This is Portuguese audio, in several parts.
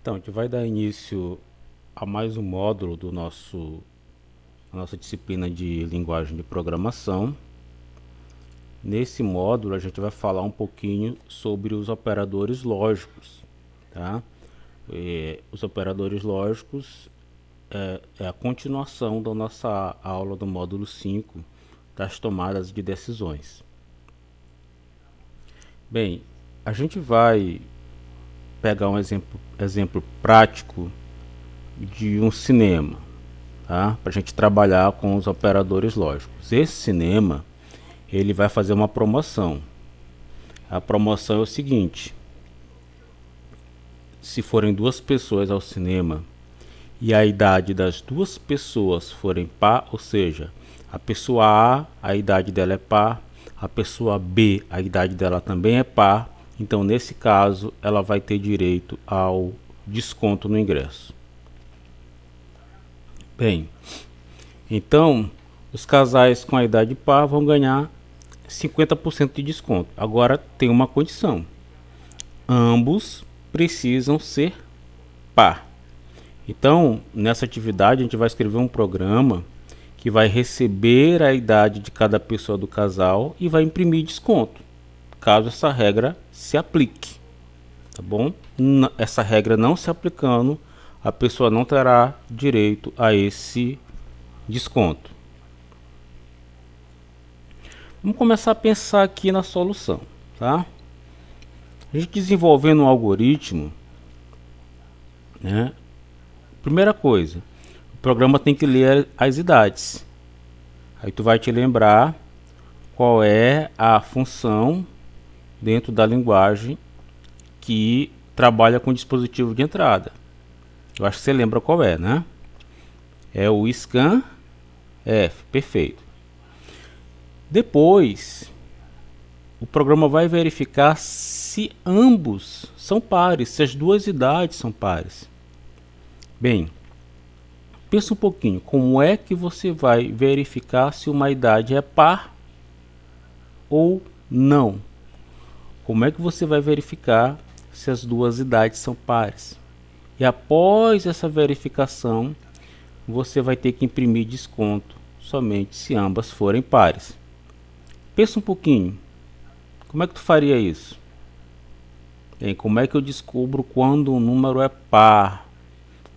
Então, a gente vai dar início a mais um módulo da nossa disciplina de linguagem de programação. Nesse módulo, a gente vai falar um pouquinho sobre os operadores lógicos, tá? Os operadores lógicos é a continuação da nossa aula do módulo 5 das tomadas de decisões. Bem, a gente vai pegar um exemplo prático de um cinema, tá? Para a gente trabalhar com os operadores lógicos. Esse cinema ele vai fazer uma promoção. A promoção é o seguinte: se forem duas pessoas ao cinema e a idade das duas pessoas forem par, ou seja, a pessoa a idade dela é par, a pessoa B, a idade dela também é par, então nesse caso ela vai ter direito ao desconto no ingresso. Bem, então os casais com a idade par vão ganhar 50% de desconto. Agora tem uma condição: ambos precisam ser par. Então, nessa atividade, a gente vai escrever um programa que vai receber a idade de cada pessoa do casal e vai imprimir desconto, caso essa regra se aplique. Tá bom? Essa regra não se aplicando, a pessoa não terá direito a esse desconto. Vamos começar a pensar aqui na solução, tá? A gente desenvolvendo um algoritmo, né? Primeira coisa, o programa tem que ler as idades. Aí tu vai te lembrar qual é a função dentro da linguagem que trabalha com dispositivo de entrada. Eu acho que você lembra qual é, né? É o scanf, perfeito. Depois, o programa vai verificar se ambos são pares, se as duas idades são pares. Bem, pensa um pouquinho, como é que você vai verificar se uma idade é par ou não? Como é que você vai verificar se as duas idades são pares? E após essa verificação, você vai ter que imprimir desconto somente se ambas forem pares. Pensa um pouquinho, como é que tu faria isso? Bem, como é que eu descubro quando um número é par?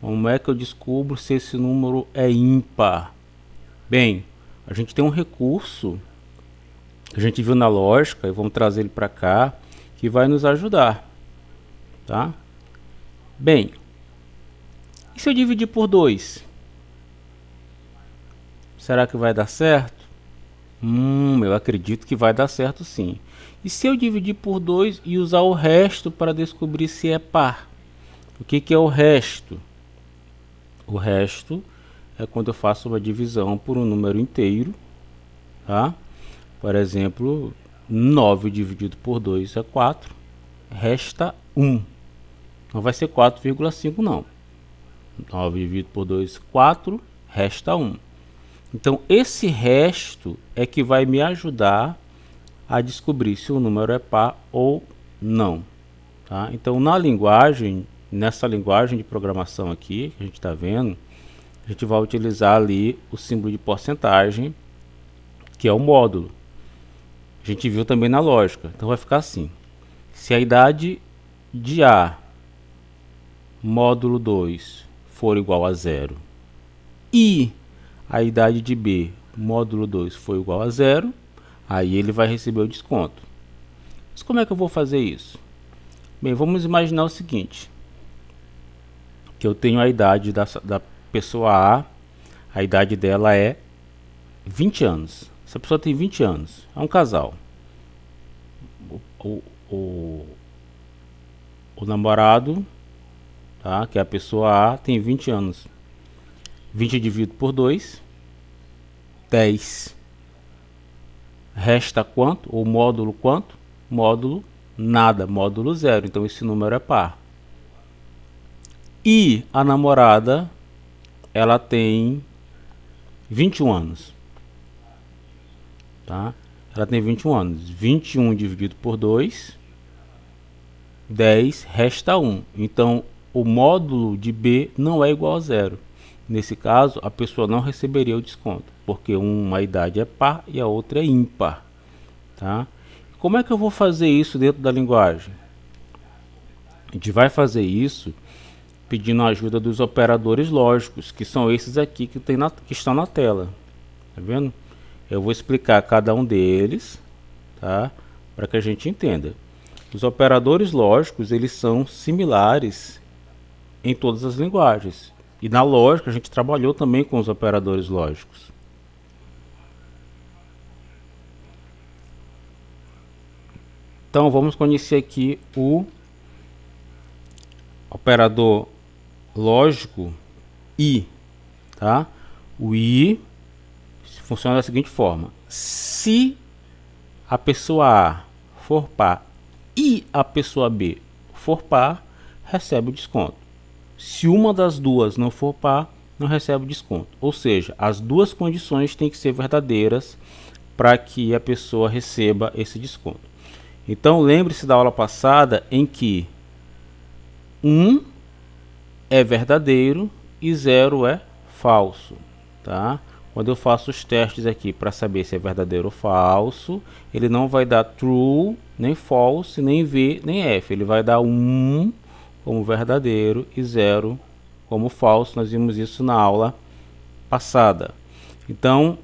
Como é que eu descubro se esse número é ímpar? Bem, a gente tem um recurso que a gente viu na lógica e vamos trazer ele para cá, que vai nos ajudar, tá? Bem, e se eu dividir por 2? Será que vai dar certo? Eu acredito que vai dar certo sim. E se eu dividir por 2 e usar o resto para descobrir se é par? O que é o resto? O resto é quando eu faço uma divisão por um número inteiro, tá? Por exemplo, 9 dividido por 2 é 4, resta 1. Não vai ser 4,5 não. 9 dividido por 2 é 4, resta 1. Então esse resto é que vai me ajudar a descobrir se o número é par ou não, tá? Então nessa linguagem de programação aqui que a gente está vendo, a gente vai utilizar ali o símbolo de porcentagem, que é o módulo. A gente viu também na lógica. Então vai ficar assim: se a idade de A módulo 2 for igual a 0 e a idade de B módulo 2 for igual a 0, aí ele vai receber o desconto. Mas como é que eu vou fazer isso? Bem, vamos imaginar o seguinte: que eu tenho a idade da pessoa a idade dela é 20 anos. Essa pessoa tem 20 anos, é um casal. O namorado, tá, que é a pessoa A, tem 20 anos. 20 dividido por 2, 10. Resta quanto? O módulo quanto? Módulo nada, módulo 0. Então esse número é par. E a namorada, ela tem 21 anos. Tá? Ela tem 21 anos. 21 dividido por 2, 10, resta 1. Então o módulo de B não é igual a zero. Nesse caso, a pessoa não receberia o desconto, porque uma idade é par e a outra é ímpar. Tá? Como é que eu vou fazer isso dentro da linguagem? A gente vai fazer isso pedindo a ajuda dos operadores lógicos, que são esses aqui que estão na tela. Tá vendo? Eu vou explicar cada um deles, tá? Para que a gente entenda. Os operadores lógicos, eles são similares em todas as linguagens. E na lógica a gente trabalhou também com os operadores lógicos. Então vamos conhecer aqui o operador lógico I, tá? O I funciona da seguinte forma: se a pessoa A for par e a pessoa B for par, recebe o desconto. Se uma das duas não for par, não recebe o desconto. Ou seja, as duas condições têm que ser verdadeiras para que a pessoa receba esse desconto. Então lembre-se da aula passada em que 1 é verdadeiro e 0 é falso, tá? Quando eu faço os testes aqui para saber se é verdadeiro ou falso, ele não vai dar true, nem false, nem V, nem F. Ele vai dar 1 como verdadeiro e 0 como falso. Nós vimos isso na aula passada. Então,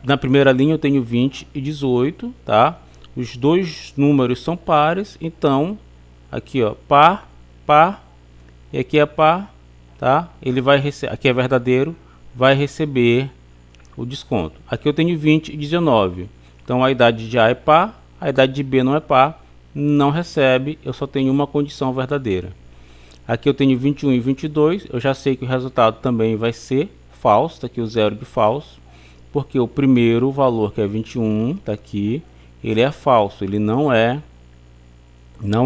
na primeira linha eu tenho 20 e 18, tá? Os dois números são pares, então aqui ó, par, par, e aqui é par, tá? Ele vai receber, aqui é verdadeiro, vai receber o desconto. Aqui eu tenho 20 e 19. Então a idade de A é par, a idade de B não é par, não recebe, eu só tenho uma condição verdadeira. Aqui eu tenho 21 e 22, eu já sei que o resultado também vai ser falso, tá aqui o zero de falso, porque o primeiro valor, que é 21, tá aqui, ele é falso, ele não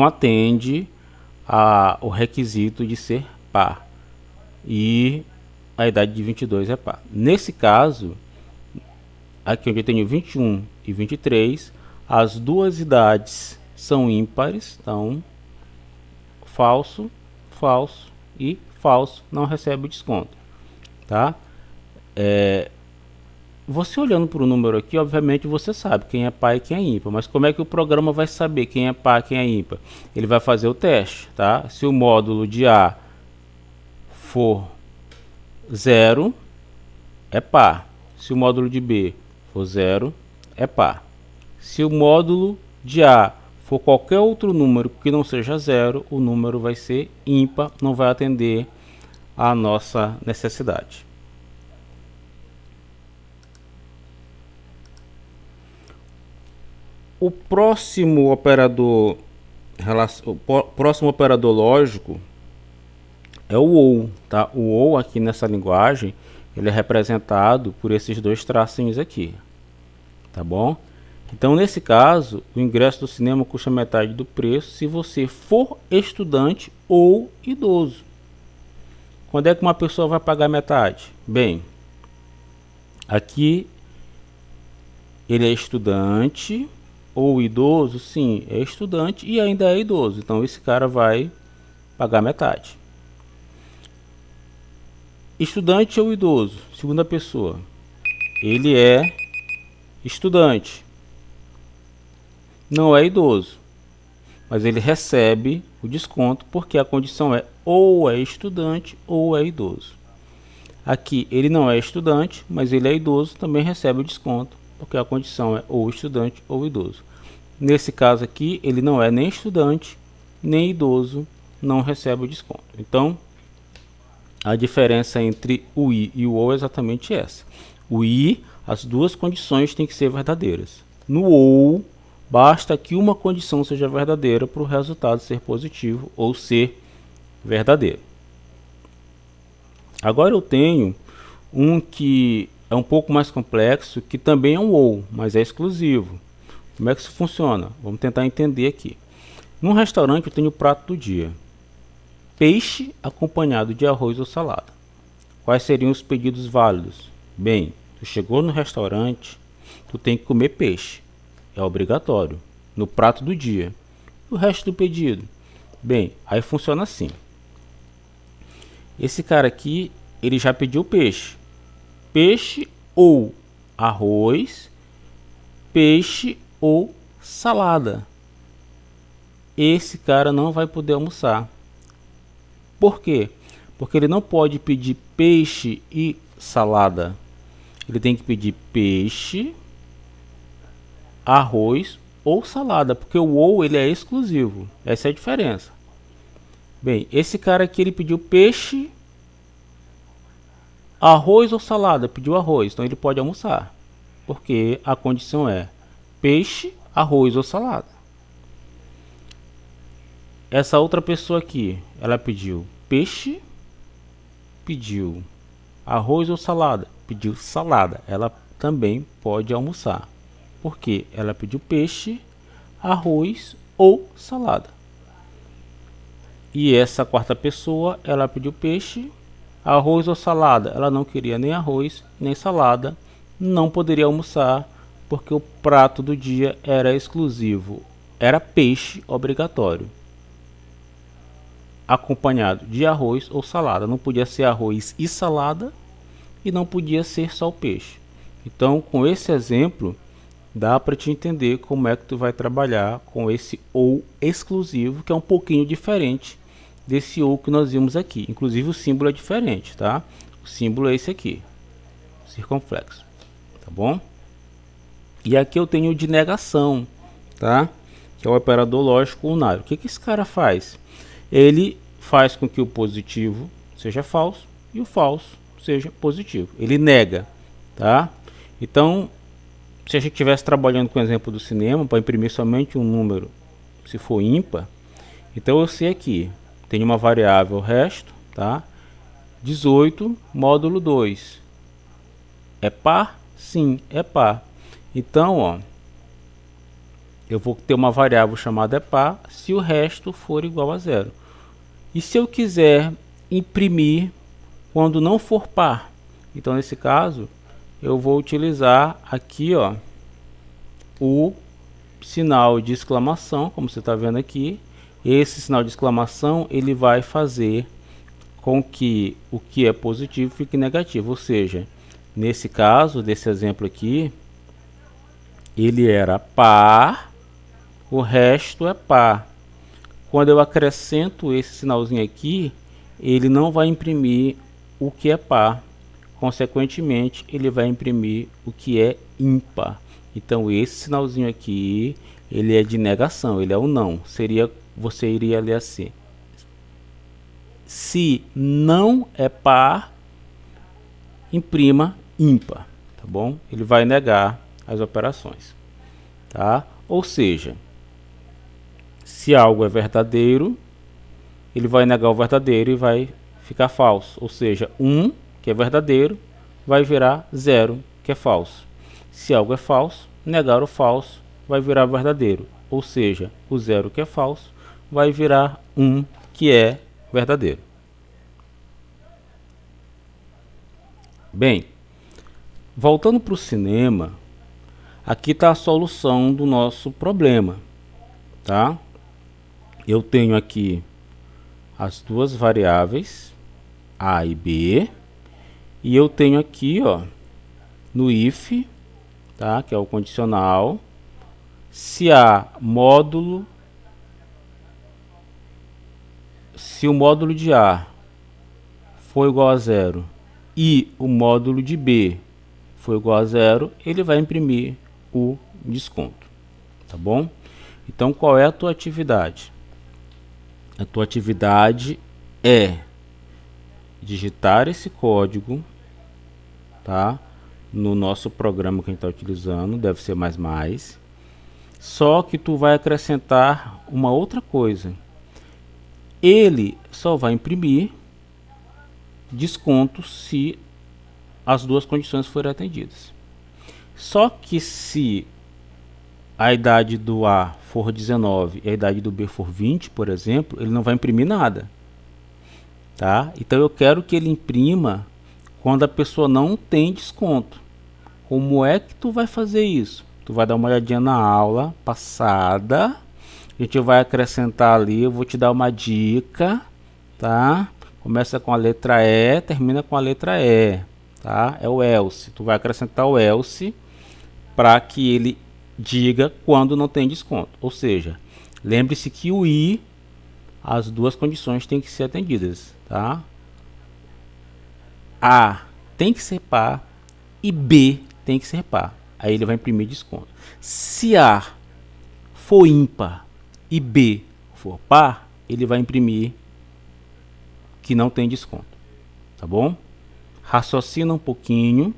atende o requisito de ser par. E a idade de 22 é par. Nesse caso, aqui onde eu tenho 21 e 23, as duas idades são ímpares, então falso, falso e falso, não recebe o desconto, tá? Você olhando para o número aqui, obviamente você sabe quem é par e quem é ímpar, mas como é que o programa vai saber quem é par e quem é ímpar? Ele vai fazer o teste, tá? Se o módulo de A for 0, é par. Se o módulo de B for 0, é par. Se o módulo de A for qualquer outro número que não seja 0, o número vai ser ímpar, não vai atender à nossa necessidade. O próximo operador lógico é o OU, tá? O OU aqui nessa linguagem, ele é representado por esses dois tracinhos aqui, tá bom? Então nesse caso, o ingresso do cinema custa metade do preço se você for estudante ou idoso. Quando é que uma pessoa vai pagar metade? Bem, aqui ele é estudante ou idoso, sim, é estudante e ainda é idoso, então esse cara vai pagar metade. Estudante ou idoso, segunda pessoa, ele é estudante, não é idoso, mas ele recebe o desconto porque a condição é ou é estudante ou é idoso. Aqui ele não é estudante, mas ele é idoso, também recebe o desconto porque a condição é ou estudante ou idoso. Nesse caso aqui, ele não é nem estudante, nem idoso, não recebe o desconto. Então, a diferença entre o I e o OU é exatamente essa. O I, as duas condições têm que ser verdadeiras. No OU, basta que uma condição seja verdadeira para o resultado ser positivo ou ser verdadeiro. Agora eu tenho um que é um pouco mais complexo, que também é um OU, mas é exclusivo. Como é que isso funciona? Vamos tentar entender aqui. Num restaurante eu tenho o prato do dia: peixe acompanhado de arroz ou salada. Quais seriam os pedidos válidos? Bem, tu chegou no restaurante, tu tem que comer peixe. É obrigatório, no prato do dia. O resto do pedido? Bem, aí funciona assim. Esse cara aqui, ele já pediu peixe. Peixe ou arroz, peixe ou salada. Esse cara não vai poder almoçar. Por quê? Porque ele não pode pedir peixe e salada. Ele tem que pedir peixe, arroz ou salada, porque o ou ele é exclusivo. Essa é a diferença. Bem, esse cara aqui ele pediu peixe, arroz ou salada, pediu arroz, então ele pode almoçar, porque a condição é peixe, arroz ou salada. Essa outra pessoa aqui, ela pediu peixe, pediu arroz ou salada, pediu salada, ela também pode almoçar, porque ela pediu peixe, arroz ou salada. E essa quarta pessoa, ela pediu peixe, arroz ou salada. Ela não queria nem arroz, nem salada. Não poderia almoçar, porque o prato do dia era exclusivo. Era peixe obrigatório, acompanhado de arroz ou salada. Não podia ser arroz e salada, e não podia ser só o peixe. Então, com esse exemplo, dá para te entender como é que tu vai trabalhar com esse ou exclusivo, que é um pouquinho diferente desse ou que nós vimos aqui. Inclusive o símbolo é diferente, tá? O símbolo é esse aqui, circunflexo, tá bom? E aqui eu tenho o de negação, tá? Que é o operador lógico unário. O que esse cara faz? Ele faz com que o positivo seja falso e o falso seja positivo. Ele nega, tá? Então, se a gente estivesse trabalhando com o exemplo do cinema, para imprimir somente um número, se for ímpar, então eu sei aqui, tem uma variável resto, tá? 18 módulo 2. É par? Sim, é par. Então, ó, eu vou ter uma variável chamada par se o resto for igual a zero. E se eu quiser imprimir quando não for par? Então, nesse caso, eu vou utilizar aqui, ó, o sinal de exclamação, como você está vendo aqui. Esse sinal de exclamação ele vai fazer com que o que é positivo fique negativo, ou seja, nesse caso desse exemplo aqui, ele era par, o resto é par. Quando eu acrescento esse sinalzinho aqui, ele não vai imprimir o que é par, consequentemente ele vai imprimir o que é ímpar. Então esse sinalzinho aqui, ele é de negação, ele é o não. Você iria ler assim: se não é par, imprima ímpar, tá bom? Ele vai negar as operações, tá? Ou seja, se algo é verdadeiro, ele vai negar o verdadeiro e vai ficar falso. Ou seja, 1, que é verdadeiro, vai virar 0, que é falso. Se algo é falso, negar o falso vai virar verdadeiro. Ou seja, o 0, que é falso, vai virar 1, que é verdadeiro. Bem, voltando para o cinema, aqui está a solução do nosso problema, tá? Eu tenho aqui as duas variáveis a e b, e eu tenho aqui, ó, no if, tá, que é o condicional, se o módulo de A for igual a 0 e o módulo de B for igual a 0, ele vai imprimir o desconto, tá bom? Então, qual é a tua atividade? A tua atividade é digitar esse código, tá? No nosso programa que a gente está utilizando, deve ser mais. Só que tu vai acrescentar uma outra coisa. Ele só vai imprimir desconto se as duas condições forem atendidas. Só que se a idade do A for 19 e a idade do B for 20, por exemplo, ele não vai imprimir nada, tá? Então eu quero que ele imprima quando a pessoa não tem desconto. Como é que tu vai fazer isso? Tu vai dar uma olhadinha na aula passada, a gente vai acrescentar ali, eu vou te dar uma dica, tá? Começa com a letra E, termina com a letra E, tá? É o else. Tu vai acrescentar o else para que ele diga quando não tem desconto. Ou seja, lembre-se que o I, as duas condições têm que ser atendidas, tá? A tem que ser par e B tem que ser par. Aí ele vai imprimir desconto. Se A for ímpar e B for par, ele vai imprimir que não tem desconto, tá bom? Raciocina um pouquinho,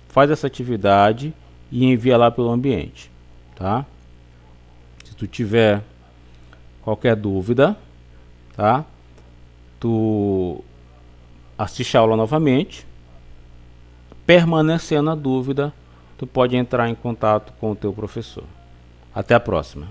faz essa atividade e envia lá pelo ambiente, tá? Se tu tiver qualquer dúvida, tá? Tu assiste a aula novamente. Permanecendo a dúvida, tu pode entrar em contato com o teu professor. Até a próxima.